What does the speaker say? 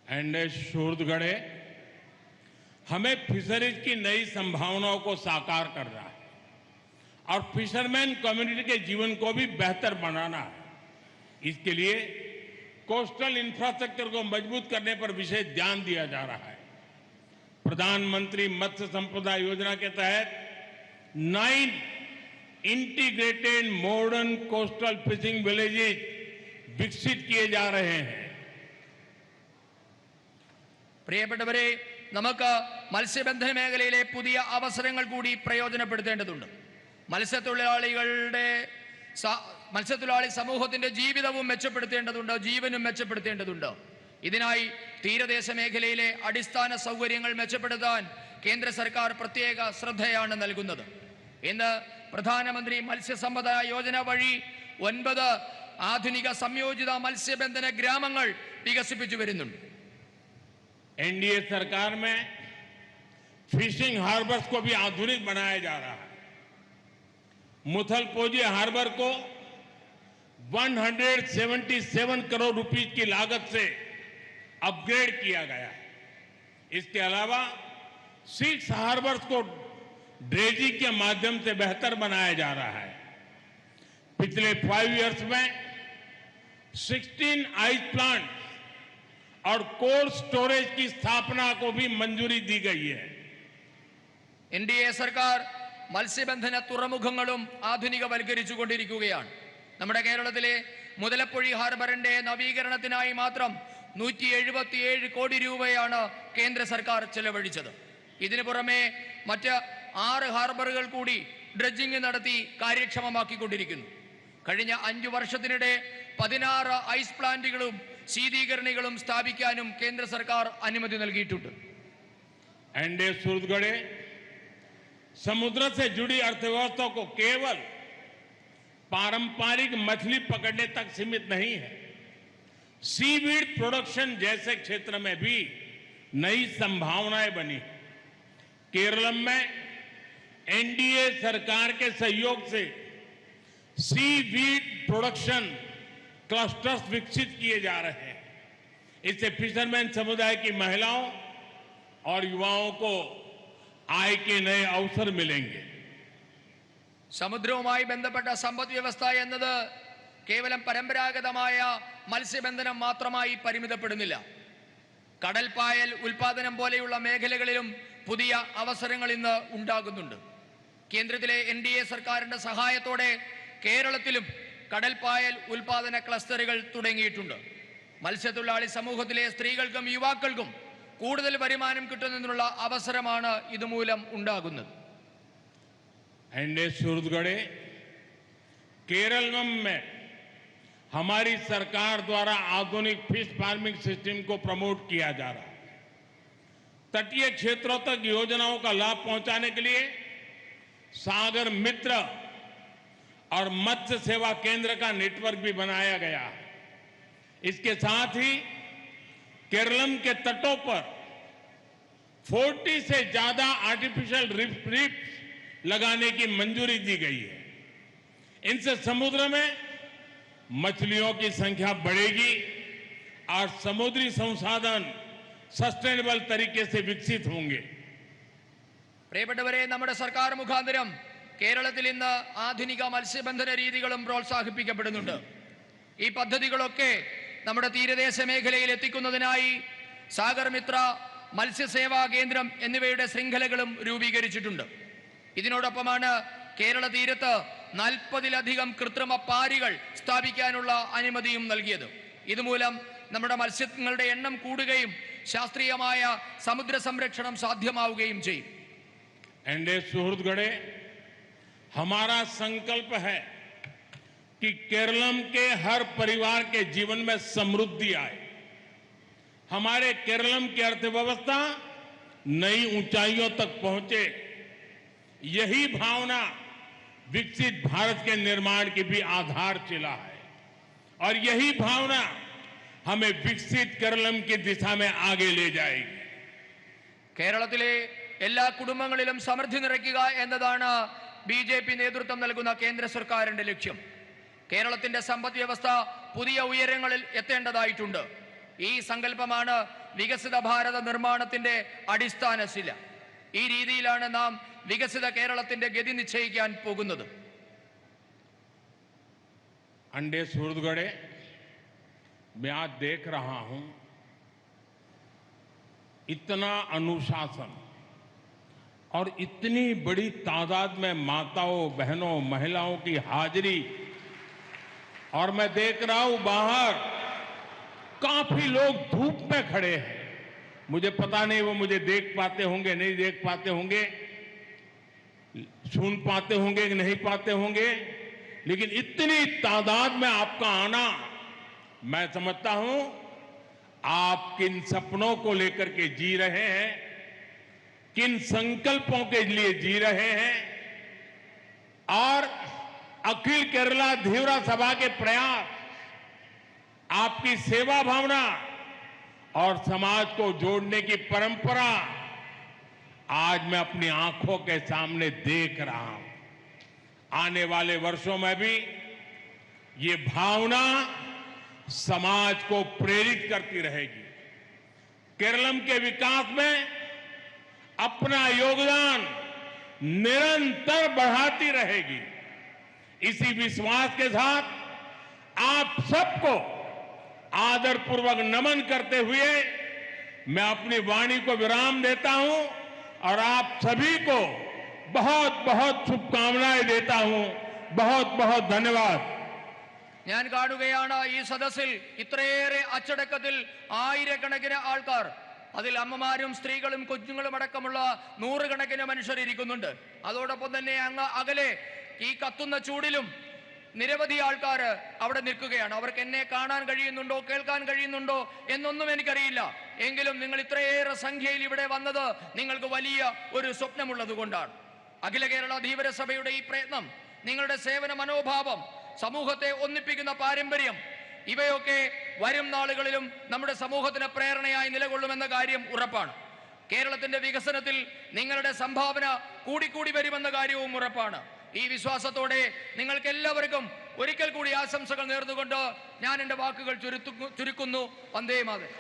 And शोधगढ़े हमें fisheries की नई संभावनाओं को साकार करना है और फिशरमैन कम्युनिटी के जीवन को भी बेहतर बनाना है। इसके लिए कोस्टल इंफ्रास्ट्रक्चर को मजबूत करने पर विशेष ध्यान दिया जा रहा है। प्रधानमंत्री मत्स्य संपदा योजना के तहत 9 integrated modern coastal fishing villages विकसित किए जा रहे हैं। പ്രിയപ്പെട്ടവരെ, നമുക്ക് മത്സ്യബന്ധന മേഖലയിലെ പുതിയ അവസരങ്ങൾ കൂടി പ്രയോജനപ്പെടുത്തേണ്ടതുണ്ട്. മത്സ്യത്തൊഴിലാളി സമൂഹത്തിന്റെ ജീവിതവും മെച്ചപ്പെടുത്തേണ്ടതുണ്ട്, ജീവനും മെച്ചപ്പെടുത്തേണ്ടതുണ്ട്. ഇതിനായി തീരദേശ മേഖലയിലെ അടിസ്ഥാന സൗകര്യങ്ങൾ മെച്ചപ്പെടുത്താൻ കേന്ദ്ര സർക്കാർ പ്രത്യേക ശ്രദ്ധയാണ് നൽകുന്നത്. ഇന്ന് പ്രധാനമന്ത്രി മത്സ്യസമ്പദ യോജന വഴി 9 ആധുനിക സംയോജിത മത്സ്യബന്ധന ഗ്രാമങ്ങൾ വികസിപ്പിച്ചു വരുന്നുണ്ട്. एनडीए सरकार में फिशिंग हार्बर्स को भी आधुनिक बनाया जा रहा है। मुथलपोजी हार्बर को 177 करोड़ रुपए की लागत से अपग्रेड किया गया है। इसके अलावा 6 हार्बर्स को ड्रेजिंग के माध्यम से बेहतर बनाया जा रहा है। पिछले 5 इयर्स में 16 आइस प्लांट और कोल्ड स्टोरेज की स्थापना को भी मंजूरी दी गई है। एनडीए सरकार മത്സ്യബന്ധന തുറമുഖങ്ങളും ആധുനികവൽക്കരിച്ചുകൊണ്ടിരിക്കുകയാണ്. നമ്മുടെ കേരളത്തിലെ മുതലപ്പൊഴി ഹാർബറിന്റെ നവീകരണത്തിനായി മാത്രം 177 കോടി രൂപയാണ് കേന്ദ്ര സർക്കാർ ചെലവഴിച്ചത്. ഇതിനു പുറമെ മറ്റ് 6 ഹാർബറുകൾ കൂടി ഡ്രഡ്ജിംഗ് നടത്തി കാര്യക്ഷമമാക്കിക്കൊണ്ടിരിക്കുന്നു. കഴിഞ്ഞ 5 വർഷത്തിനിടെ 16 ഐസ് പ്ലാന്റുകളും ശീതീകരണികളും സ്ഥാപിക്കാനും കേന്ദ്ര സർക്കാർ അനുമതി നൽകിയിട്ടുണ്ട്. एनडीए सूरजगढ़े समुद्र से जुड़ी अर्थव्यवस्था को केवल पारंपरिक मछली पकड़ने तक सीमित नहीं है, सीवीड प्रोडक्शन जैसे क्षेत्र में भी नई संभावनाएं बनी। केरल में एनडीए सरकार के सहयोग से सीवीड प्रोडक्शन क्लस्टर्स विकसित किए जा रहे हैं। इससे फिशरमैन समुदाय की महिलाओं और युवाओं को आय के नए अवसर मिलेंगे. സമുദ്രവുമായി ബന്ധപ്പെട്ട സമ്പദ് വ്യവസ്ഥ എന്നത് കേവലം പരമ്പരാഗതമായ മത്സ്യബന്ധനം മാത്രമായി പരിമിതപ്പെടുന്നില്ല. കടൽപ്പായൽ ഉൽപാദനം പോലെയുള്ള മേഖലകളിലും പുതിയ അവസരങ്ങൾ ഇന്ന് ഉണ്ടാകുന്നുണ്ട്. കേന്ദ്രത്തിലെ എൻഡിഎ സർക്കാരിന്റെ സഹായത്തോടെ കേരളത്തിലും കടൽപ്പായൽ ഉൽപാദന ക്ലസ്റ്ററുകൾ തുടങ്ങിയിട്ടുണ്ട്. മത്സ്യത്തൊഴിലാളി സമൂഹത്തിലെ സ്ത്രീകൾക്കും യുവാക്കൾക്കും കൂടുതൽ വരുമാനം കിട്ടുന്നതിനുള്ള അവസരമാണ് ഇതുമൂലം ഉണ്ടാകുന്നത്. एनडीए सूरजगढ़े केरल में हमारी सरकार द्वारा आधुनिक फिश फार्मिंग सिस्टम को प्रमोट किया जा रहा है। तटीय क्षेत्रों तक योजनाओं का लाभ पहुंचाने के लिए सागर मित्र और मत्स्य सेवा केंद्र का नेटवर्क भी बनाया गया है। इसके साथ ही केरलम के तटों पर 40 से ज्यादा आर्टिफिशियल रीफ लगाने की मंजूरी दी गई है। इनसे समुद्र में मछलियों की संख्या बढ़ेगी और समुद्री संसाधन सस्टेनेबल तरीके से विकसित होंगे. പ്രിയപ്പെട്ടവരെ, നമ്മുടെ സർക്കാർ മുഖാന്തരം കേരളത്തിൽ ഇന്ന് ആധുനിക മത്സ്യബന്ധന രീതികളും പ്രോത്സാഹിപ്പിക്കപ്പെടുന്നുണ്ട്. ഈ പദ്ധതികളൊക്കെ നമ്മുടെ തീരദേശ മേഖലയിൽ എത്തിക്കുന്നതിനായി സാഗർ മിത്ര, മത്സ്യസേവാ കേന്ദ്രം എന്നിവയുടെ ശൃംഖലകളും രൂപീകരിച്ചിട്ടുണ്ട്. ഇതിനോടൊപ്പമാണ് കേരള തീരത്ത് 40-ലധികം കൃത്രിമ പാരികൾ സ്ഥാപിക്കാനുള്ള അനുമതിയും നൽകിയത്. ഇതുമൂലം നമ്മുടെ മത്സ്യങ്ങളുടെ എണ്ണം കൂടുകയും ശാസ്ത്രീയമായ സമുദ്ര സംരക്ഷണം സാധ്യമാവുകയും ചെയ്യും. एनडीए सूरजगढ़े हमारा संकल्प है कि केरलम के हर परिवार के जीवन में समृद्धि आए। हमारे केरलम की अर्थव्यवस्था नई ऊंचाइयों तक पहुंचे। यही भावना विकसित भारत के निर्माण की भी आधारशिला है और यही भावना हमें विकसित केरलम की दिशा में आगे ले जाएगी. കേരളത്തിലെ എല്ലാ കുടുംബങ്ങളിലും സമൃദ്ധി നിറയ്ക്കുക എന്നതാണ് ബിജെപി നേതൃത്വം നൽകുന്ന കേന്ദ്ര സർക്കാരിന്റെ ലക്ഷ്യം. കേരളത്തിന്റെ സമ്പദ് വ്യവസ്ഥ പുതിയ ഉയരങ്ങളിൽ എത്തേണ്ടതായിട്ടുണ്ട്. ഈ സങ്കല്പമാണ് വികസിത ഭാരത നിർമ്മാണത്തിന്റെ അടിസ്ഥാന ശില. ഈ രീതിയിലാണ് നാം വികസിത കേരളത്തിന്റെ ഗതി നിശ്ചയിക്കാൻ പോകുന്നത്. अंडे सूरजगढ़े मैं आज देख रहा हूं इतना अनुशासन और इतनी बड़ी तादाद में माताओं, बहनों, महिलाओं की हाजिरी, और मैं देख रहा हूं बाहर काफी लोग धूप में खड़े हैं. मुझे पता नहीं वो मुझे देख पाते होंगे, नहीं देख पाते होंगे, सुन पाते होंगे कि नहीं पाते होंगे, लेकिन इतनी तादाद में आपका आना, मैं समझता हूं आप किन सपनों को लेकर के जी रहे हैं, किन संकल्पों के लिए जी रहे हैं, और अखिल केरला धीवरा सभा के प्रयास, आपकी सेवा भावना और समाज को जोड़ने की परंपरा आज मैं अपनी आंखों के सामने देख रहा हूं. आने वाले वर्षों में भी ये भावना समाज को प्रेरित करती रहेगी. केरलम के विकास में अपना योगदान निरंतर बढ़ाती रहेगी. इसी विश्वास के साथ आप सबको आदरपूर्वक नमन करते हुए मैं अपनी वाणी को विराम देता हूं और आप सभी को बहुत बहुत शुभकामनाएं देता हूं. बहुत बहुत धन्यवाद. ഞാൻ കാണുകയാണ് ഈ സദസ്സിൽ ഇത്രയേറെ അച്ചടക്കത്തിൽ ആയിരക്കണക്കിന് ആൾക്കാർ, അതിൽ അമ്മമാരും സ്ത്രീകളും കുഞ്ഞുങ്ങളും അടക്കമുള്ള നൂറുകണക്കിന് മനുഷ്യർ ഇരിക്കുന്നുണ്ട്. അതോടൊപ്പം തന്നെ അങ്ങ് അകലെ ഈ കത്തുന്ന ചൂടിലും നിരവധി ആൾക്കാർ അവിടെ നിൽക്കുകയാണ്. അവർക്ക് എന്നെ കാണാൻ കഴിയുന്നുണ്ടോ, കേൾക്കാൻ കഴിയുന്നുണ്ടോ എന്നൊന്നും എനിക്കറിയില്ല. എങ്കിലും നിങ്ങൾ ഇത്രയേറെ സംഖ്യയിൽ ഇവിടെ വന്നത് നിങ്ങൾക്ക് വലിയ ഒരു സ്വപ്നമുള്ളത് കൊണ്ടാണ്. അഖില കേരള ധീവരസഭയുടെ ഈ പ്രയത്നം, നിങ്ങളുടെ സേവന മനോഭാവം, സമൂഹത്തെ ഒന്നിപ്പിക്കുന്ന പാരമ്പര്യം, ഇവയൊക്കെ വരും നാളുകളിലും നമ്മുടെ സമൂഹത്തിന് പ്രേരണയായി നിലകൊള്ളുമെന്ന കാര്യം ഉറപ്പാണ്. കേരളത്തിന്റെ വികസനത്തിൽ നിങ്ങളുടെ സംഭാവന കൂടിക്കൂടി വരുമെന്ന കാര്യവും ഉറപ്പാണ്. ഈ വിശ്വാസത്തോടെ നിങ്ങൾക്ക് എല്ലാവർക്കും ഒരിക്കൽ കൂടി ആശംസകൾ നേർന്നുകൊണ്ട് ഞാൻ എന്റെ വാക്കുകൾ ചുരുക്കുന്നു. വന്ദേ മാതരം.